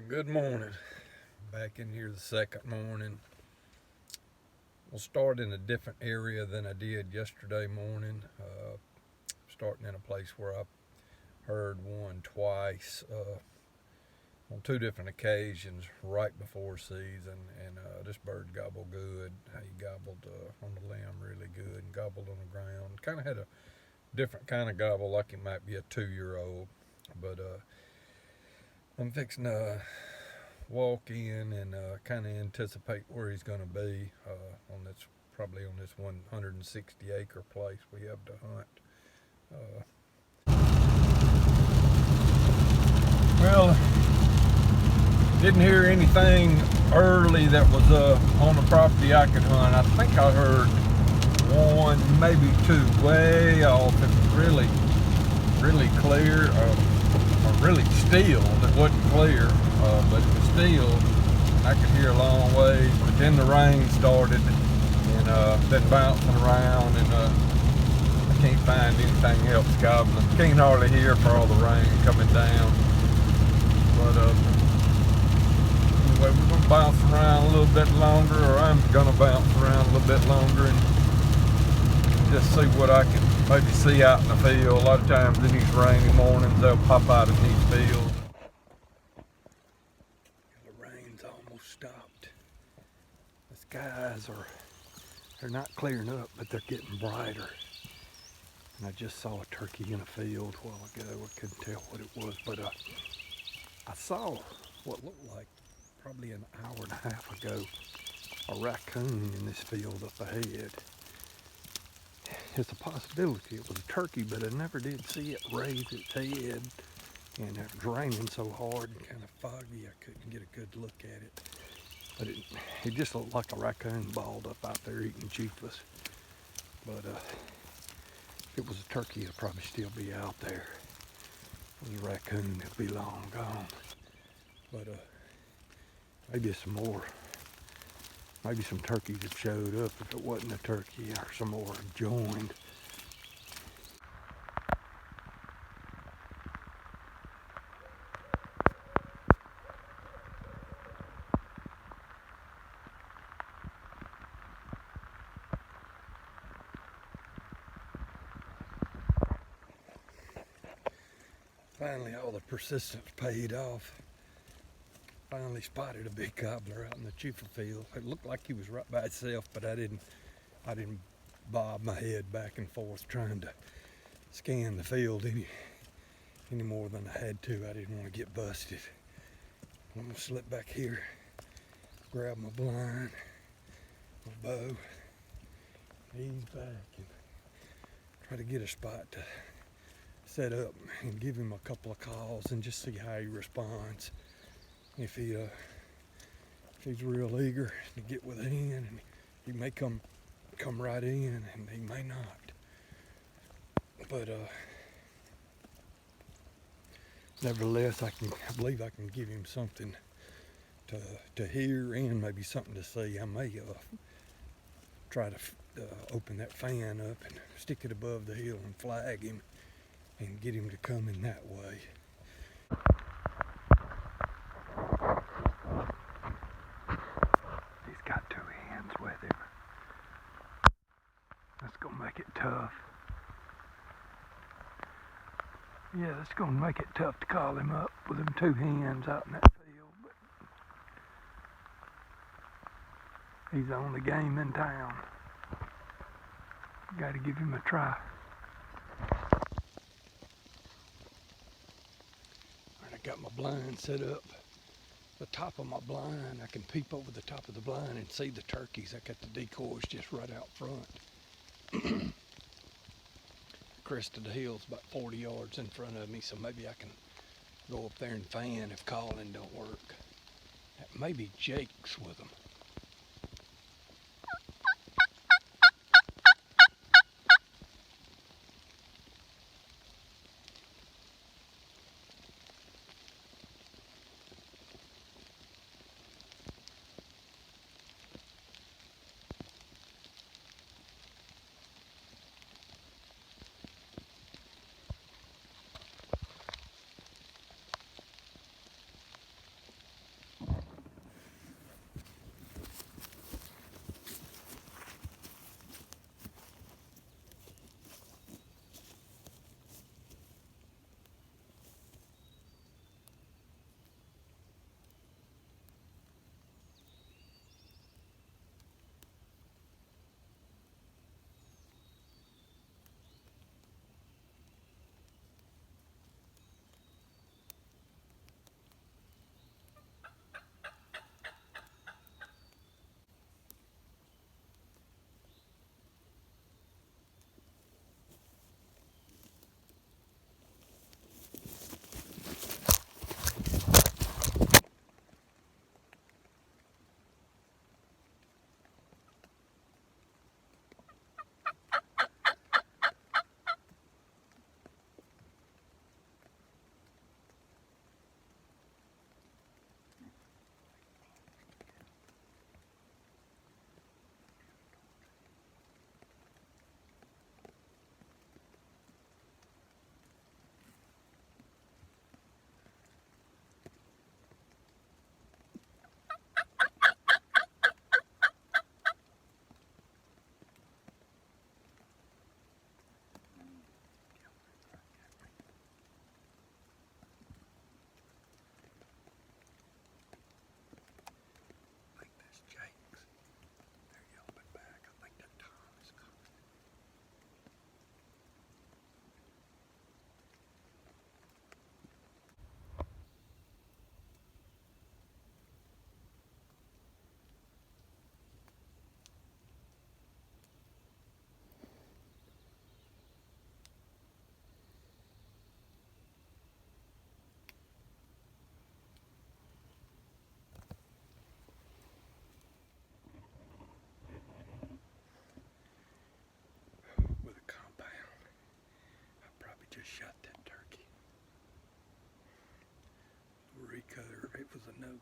Good morning. Back in here the second morning. We'll start in a different area than I did yesterday morning. Starting in a place where I heard one twice on two different occasions right before season, and this bird gobbled good. He gobbled on the limb really good and gobbled on the ground. Kind of had a different kind of gobble, like it might be a 2-year-old. But I'm fixing to walk in and kind of anticipate where he's going to be on this, probably on this 160 acre place we have to hunt. Well, didn't hear anything early that was on the property I could hunt. I think I heard one, maybe two, way off. It was really, really clear, or really still. It wasn't clear, but it was still. I could hear a long way, but then the rain started and been bouncing around, and I can't find anything else gobbling. Can't hardly hear for all the rain coming down. But anyway, we're gonna bounce around a little bit longer, or I'm gonna bounce around a little bit longer and just see what I can maybe see out in the field. A lot of times in these rainy mornings, they'll pop out in these fields. The rain's almost stopped. The skies they're not clearing up, but they're getting brighter. And I just saw a turkey in a field a while ago. I couldn't tell what it was, but I saw what looked like probably an hour and a half ago a raccoon in this field up ahead. It's a possibility it was a turkey, but I never did see it raise its head, and it was raining so hard and kind of foggy I couldn't get a good look at it. But it just looked like a raccoon balled up out there eating Chiefs. But if it was a turkey, it'd probably still be out there. If it was a raccoon, it'd be long gone. But maybe some more. Maybe some turkeys have showed up if it wasn't a turkey, or some more have joined. Finally, all the persistence paid off. Finally spotted a big gobbler out in the Chifa field. It looked like he was right by itself, but I didn't bob my head back and forth trying to scan the field any more than I had to. I didn't want to get busted. I'm gonna slip back here, grab my blind, my bow, ease back, and try to get a spot to set up and give him a couple of calls and just see how he responds. If he's real eager to get with a hen, and he may come right in, and he may not. But nevertheless, I believe I can give him something to hear and maybe something to see. I may try to open that fan up and stick it above the hill and flag him and get him to come in that way. He's got two hens with him. That's gonna make it tough. Yeah, that's gonna make it tough to call him up with them two hens out in that field, but he's the only game in town. Gotta give him a try. I got my blind set up. The top of my blind, I can peep over the top of the blind and see the turkeys. I got the decoys just right out front. Crest of the hill's about 40 yards in front of me, so maybe I can go up there and fan if calling don't work. Maybe Jake's with them.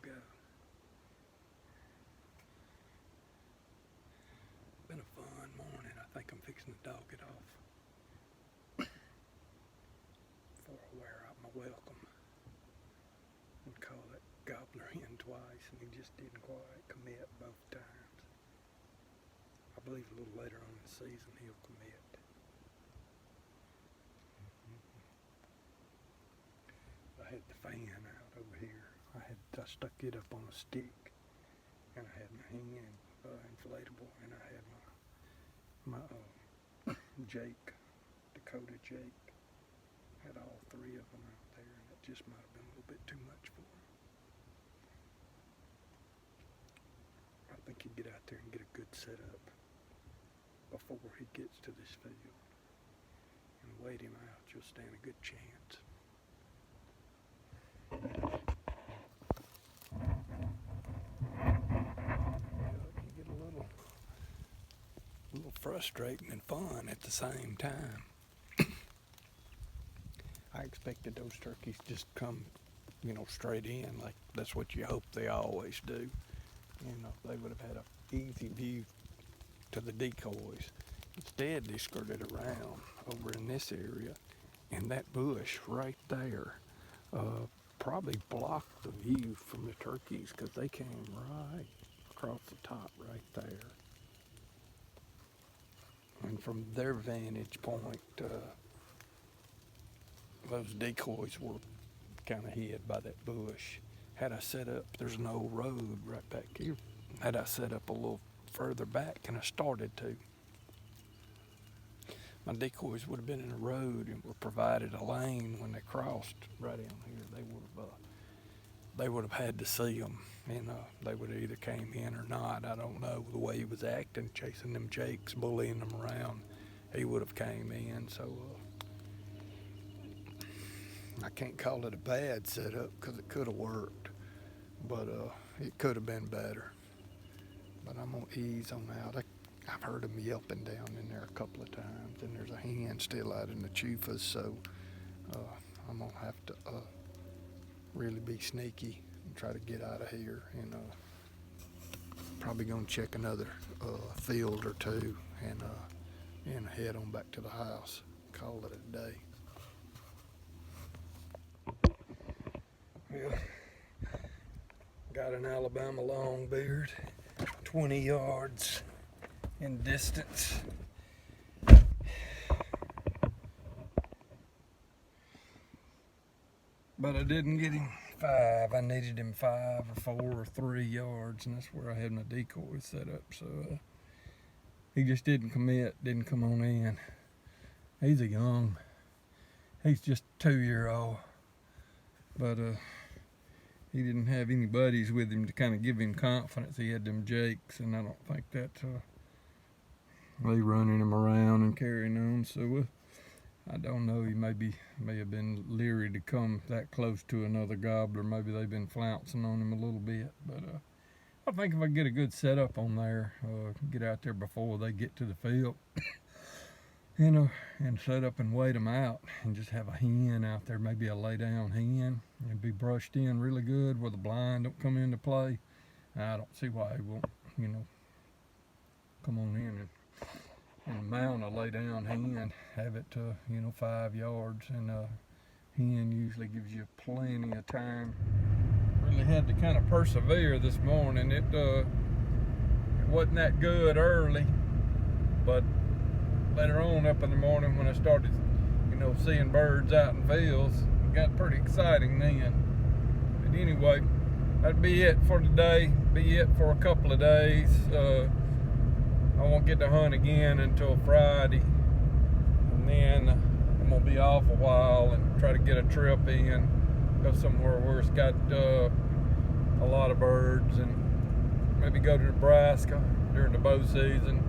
go. Been a fun morning. I think I'm fixing to dog it off before I wear out my welcome. And call that gobbler in twice, and he just didn't quite commit both times. I believe a little later on in the season he'll commit. I had the fan out over here. I stuck it up on a stick, and I had my hand inflatable, and I had my Jake, Dakota Jake. Had all three of them out there, and it just might have been a little bit too much for him. I think he'd get out there and get a good setup before he gets to this field, and wait him out. You'll stand a good chance. It can get a little frustrating and fun at the same time. I expected those turkeys just come, straight in, like that's what you hope they always do. They would have had an easy view to the decoys. Instead, they skirted around over in this area, and that bush right there probably blocked the view from the turkeys, because they came right across the top right there. And from their vantage point, those decoys were kind of hid by that bush. Had I set up, there's an old road right back here. Had I set up a little further back, and I started to, my decoys would have been in the road and were provided a lane when they crossed right down here. They would have had to see them, and they would have either came in or not. I don't know. The way he was acting, chasing them jakes, bullying them around, he would have came in. So I can't call it a bad setup, because it could have worked, but it could have been better. But I'm gonna ease on out. I've heard them yelping down in there a couple of times, and there's a hen still out in the chufas, so I'm gonna have to really be sneaky and try to get out of here, and probably gonna check another field or two, and head on back to the house. Call it a day. Well, got an Alabama longbeard, 20 yards in distance. But I didn't get him 5. I needed him 5 or 4 or 3 yards, and that's where I had my decoy set up. So he just didn't commit, didn't come on in. He's he's just 2-year-old, but he didn't have any buddies with him to kind of give him confidence. He had them jakes, and I don't think that they running him around and carrying on. So I don't know. He may have been leery to come that close to another gobbler. Maybe they've been flouncing on him a little bit. But I think if I get a good setup on there, get out there before they get to the field, and set up and wait them out, and just have a hen out there, maybe a lay down hen, and be brushed in really good where the blind don't come into play. I don't see why he won't, come on in and mount a lay down hen, have it to 5 yards, and hen usually gives you plenty of time. Really had to kind of persevere this morning. It wasn't that good early, but later on up in the morning when I started seeing birds out in fields, it got pretty exciting then. But anyway, that'd be it for today. Be it for a couple of days. I won't get to hunt again until Friday, and then I'm gonna be off a while and try to get a trip in, go somewhere where it's got a lot of birds, and maybe go to Nebraska during the bow season.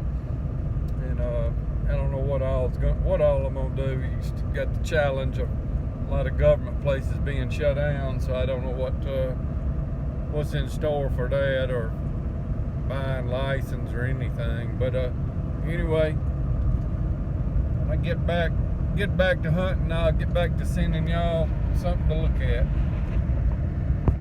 And I don't know what all I'm gonna do. You got the challenge of a lot of government places being shut down, so I don't know what's in store for that, or buying license or anything. But anyway, when I get back to hunting, I'll get back to sending y'all something to look at.